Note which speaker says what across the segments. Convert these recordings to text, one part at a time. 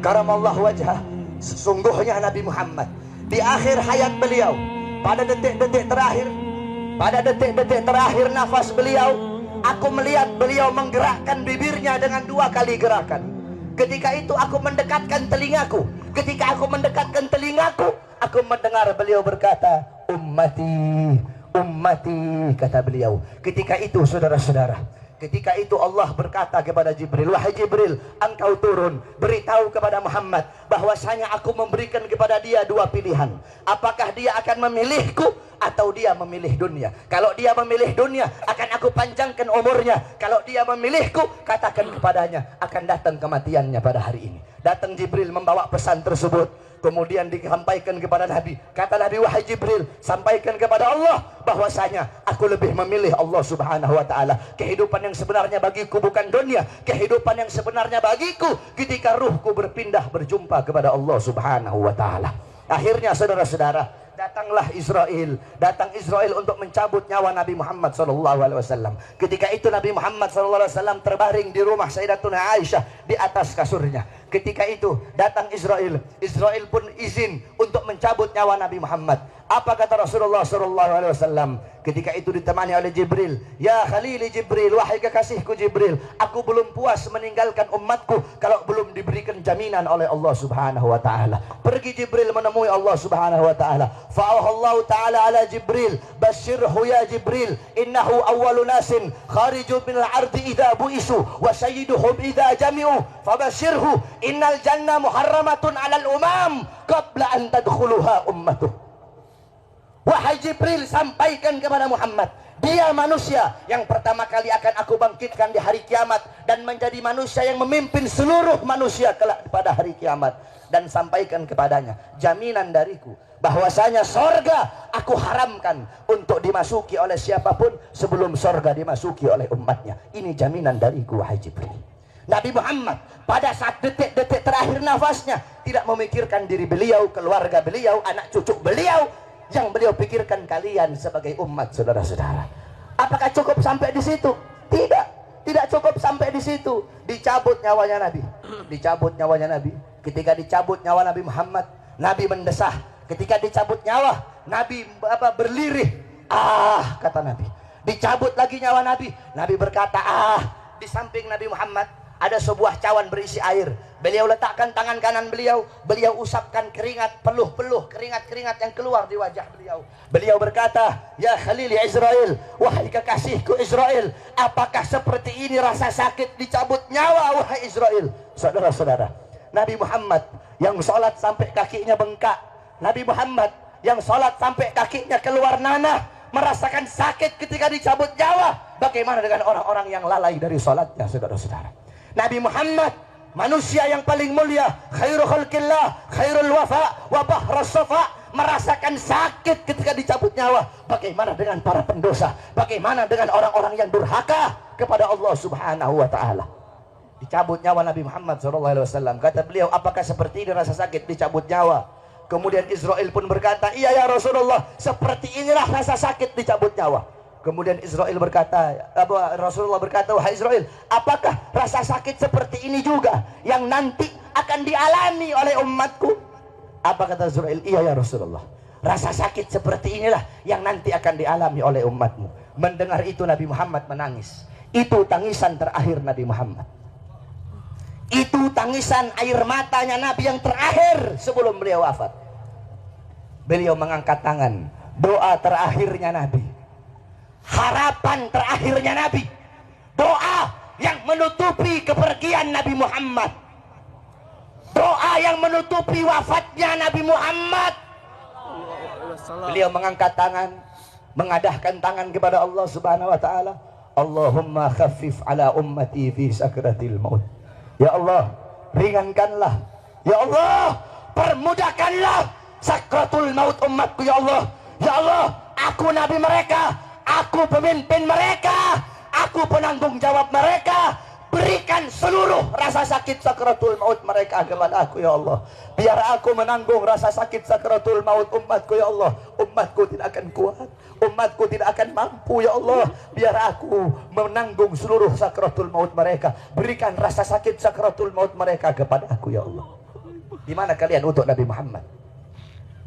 Speaker 1: karamallahu wajhah, sesungguhnya Nabi Muhammad di akhir hayat beliau, pada detik-detik terakhir, pada detik-detik terakhir nafas beliau, aku melihat beliau menggerakkan bibirnya dengan 2 kali gerakan. Ketika itu aku mendekatkan telingaku. Ketika aku mendekatkan telingaku, aku mendengar beliau berkata, ummati, ummati, kata beliau. Ketika itu saudara-saudara, ketika itu Allah berkata kepada Jibril, wahai Jibril, engkau turun, beritahu kepada Muhammad bahwasanya aku memberikan kepada dia 2 pilihan. Apakah dia akan memilihku atau dia memilih dunia? Kalau dia memilih dunia, akan aku panjangkan umurnya. Kalau dia memilihku, katakan kepadanya akan datang kematiannya pada hari ini. Datang Jibril membawa pesan tersebut, kemudian disampaikan kepada Nabi. Kata Nabi, wahai Jibril, sampaikan kepada Allah bahwasanya aku lebih memilih Allah subhanahu wa ta'ala. Kehidupan yang sebenarnya bagiku bukan dunia. Kehidupan yang sebenarnya bagiku ketika ruhku berpindah berjumpa kepada Allah subhanahu wa ta'ala. Akhirnya saudara-saudara, datanglah Israel. Datang Israel untuk mencabut nyawa Nabi Muhammad SAW. Ketika itu Nabi Muhammad SAW terbaring di rumah Sayyidatuna Aisyah di atas kasurnya. Ketika itu datang Israel. Israel pun izin untuk mencabut nyawa Nabi Muhammad. Apa kata Rasulullah SAW? Ketika itu ditemani oleh Jibril. Ya Khalili Jibril, wahai kekasihku Jibril, aku belum puas meninggalkan umatku kalau belum diberikan jaminan oleh Allah subhanahu wa ta'ala. Pergi Jibril menemui Allah subhanahu wa ta'ala. Fa'ahallahu ta'ala ala Jibril, basyirhu ya Jibril, innahu awwalu nasin khariju minal ardi idha bu'isu wa sayyiduhum idha jami'u, fabasyirhu innal jannah muharramatun alal umam qabla an tadkhuluha ummatuh. Wahai Jibril, sampaikan kepada Muhammad, dia manusia yang pertama kali akan aku bangkitkan di hari kiamat dan menjadi manusia yang memimpin seluruh manusia kelak pada hari kiamat. Dan sampaikan kepadanya jaminan dariku bahwasanya sorga aku haramkan untuk dimasuki oleh siapapun sebelum sorga dimasuki oleh umatnya. Ini jaminan dariku wahai Jibril. Nabi Muhammad pada saat detik-detik terakhir nafasnya tidak memikirkan diri beliau, keluarga beliau, anak cucu beliau. Yang beliau pikirkan kalian sebagai umat, saudara-saudara. Apakah cukup sampai di situ? Tidak, tidak cukup sampai di situ. Dicabut nyawanya Nabi. Dicabut nyawanya Nabi. Ketika dicabut nyawa Nabi Muhammad, Nabi mendesah. Ketika dicabut nyawa, Nabi berlirih. Ah, kata Nabi. Dicabut lagi nyawa Nabi. Nabi berkata, ah. Di samping Nabi Muhammad ada sebuah cawan berisi air. Beliau letakkan tangan kanan beliau, beliau usapkan keringat, peluh-peluh keringat-keringat yang keluar di wajah beliau. Beliau berkata, ya Khalili Israel, wahai kekasihku Israel, apakah seperti ini rasa sakit dicabut nyawa wahai Israel? Saudara-saudara, Nabi Muhammad yang sholat sampai kakinya bengkak, Nabi Muhammad yang sholat sampai kakinya keluar nanah, merasakan sakit ketika dicabut nyawa. Bagaimana dengan orang-orang yang lalai dari sholatnya, saudara-saudara? Nabi Muhammad, manusia yang paling mulia, khairul khalqillah, khairul wafa, wa bahras safa, merasakan sakit ketika dicabut nyawa. Bagaimana dengan para pendosa? Bagaimana dengan orang-orang yang durhaka kepada Allah subhanahu wa ta'ala? Dicabut nyawa Nabi Muhammad SAW. Kata beliau, apakah seperti ini rasa sakit dicabut nyawa? Kemudian Israel pun berkata, iya ya Rasulullah, seperti inilah rasa sakit dicabut nyawa. Kemudian Israel berkata, Rasulullah berkata, wahai Israel, apakah rasa sakit seperti ini juga yang nanti akan dialami oleh umatku? Apa kata Israel? Iya ya Rasulullah, rasa sakit seperti inilah yang nanti akan dialami oleh umatmu. Mendengar itu Nabi Muhammad menangis. Itu tangisan terakhir Nabi Muhammad. Itu tangisan air matanya Nabi yang terakhir sebelum beliau wafat. Beliau mengangkat tangan, doa terakhirnya Nabi, harapan terakhirnya Nabi, doa yang menutupi kepergian Nabi Muhammad, doa yang menutupi wafatnya Nabi Muhammad. Beliau mengangkat tangan, mengadahkan tangan kepada Allah subhanahu wa ta'ala. Allahumma khaffif ala ummati fi sakratil maut. Ya Allah, ringankanlah. Ya Allah, permudahkanlah sakratul maut umatku. Ya Allah, ya Allah, aku nabi mereka, aku pemimpin mereka, aku penanggung jawab mereka. Berikan seluruh rasa sakit sakratul maut mereka kepada aku ya Allah. Biar aku menanggung rasa sakit sakratul maut umatku ya Allah. Umatku tidak akan kuat, umatku tidak akan mampu ya Allah. Biar aku menanggung seluruh sakratul maut mereka. Berikan rasa sakit sakratul maut mereka kepada aku ya Allah. Di mana kalian untuk Nabi Muhammad?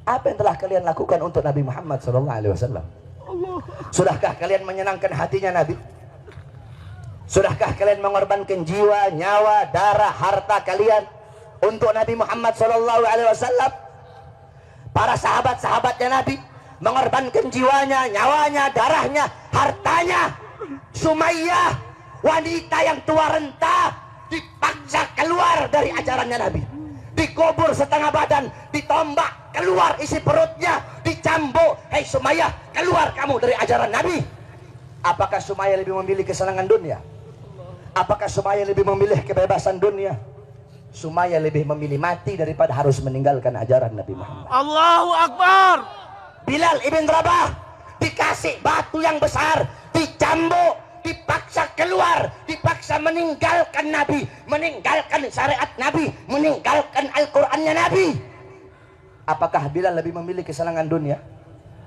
Speaker 1: Apa yang telah kalian lakukan untuk Nabi Muhammad SAW? Sudahkah kalian menyenangkan hatinya Nabi? Sudahkah kalian mengorbankan jiwa, nyawa, darah, harta kalian untuk Nabi Muhammad SAW? Para sahabat-sahabatnya Nabi mengorbankan jiwanya, nyawanya, darahnya, hartanya. Sumayyah, wanita yang tua renta, dipaksa keluar dari ajarannya Nabi, dikubur setengah badan, ditombak, keluar isi perutnya, dicambuk. Hei Sumayyah, keluar kamu dari ajaran Nabi. Apakah Sumayyah lebih memilih kesenangan dunia? Apakah Sumayyah lebih memilih kebebasan dunia? Sumayyah lebih memilih mati daripada harus meninggalkan ajaran Nabi Muhammad.
Speaker 2: Allahu Akbar.
Speaker 1: Bilal ibn Rabah dikasih batu yang besar, dicambuk, dipaksa keluar, dipaksa meninggalkan Nabi, meninggalkan syariat Nabi, meninggalkan Al-Qur'annya Nabi. Apakah Bilal lebih memilih kesenangan dunia?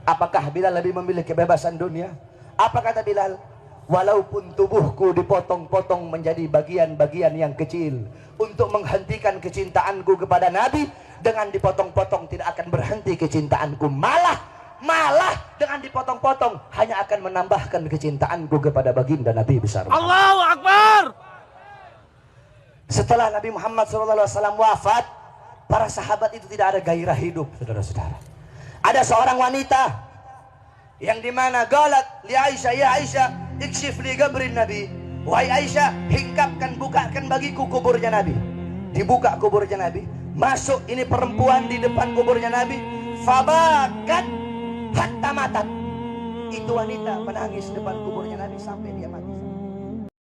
Speaker 1: Apakah Bilal lebih memilih kebebasan dunia? Apa kata Bilal? Walaupun tubuhku dipotong-potong menjadi bagian-bagian yang kecil untuk menghentikan kecintaanku kepada Nabi, dengan dipotong-potong tidak akan berhenti kecintaanku, malah dengan dipotong-potong hanya akan menambahkan kecintaanku kepada baginda Nabi besar.
Speaker 2: Allahu Akbar.
Speaker 1: Setelah Nabi Muhammad SAW wafat, para sahabat itu tidak ada gairah hidup, saudara-saudara. Ada seorang wanita yang dimana galat li Aisyah, ya Aisyah, ikshif li qabrin Nabi. Wahai Aisyah, hingkapkan, bukakan bagiku kuburnya Nabi. Dibuka kuburnya Nabi, masuk ini perempuan di depan kuburnya Nabi. Fabakat hatta matat. Itu wanita menangis depan kuburnya Nabi sampai dia mati.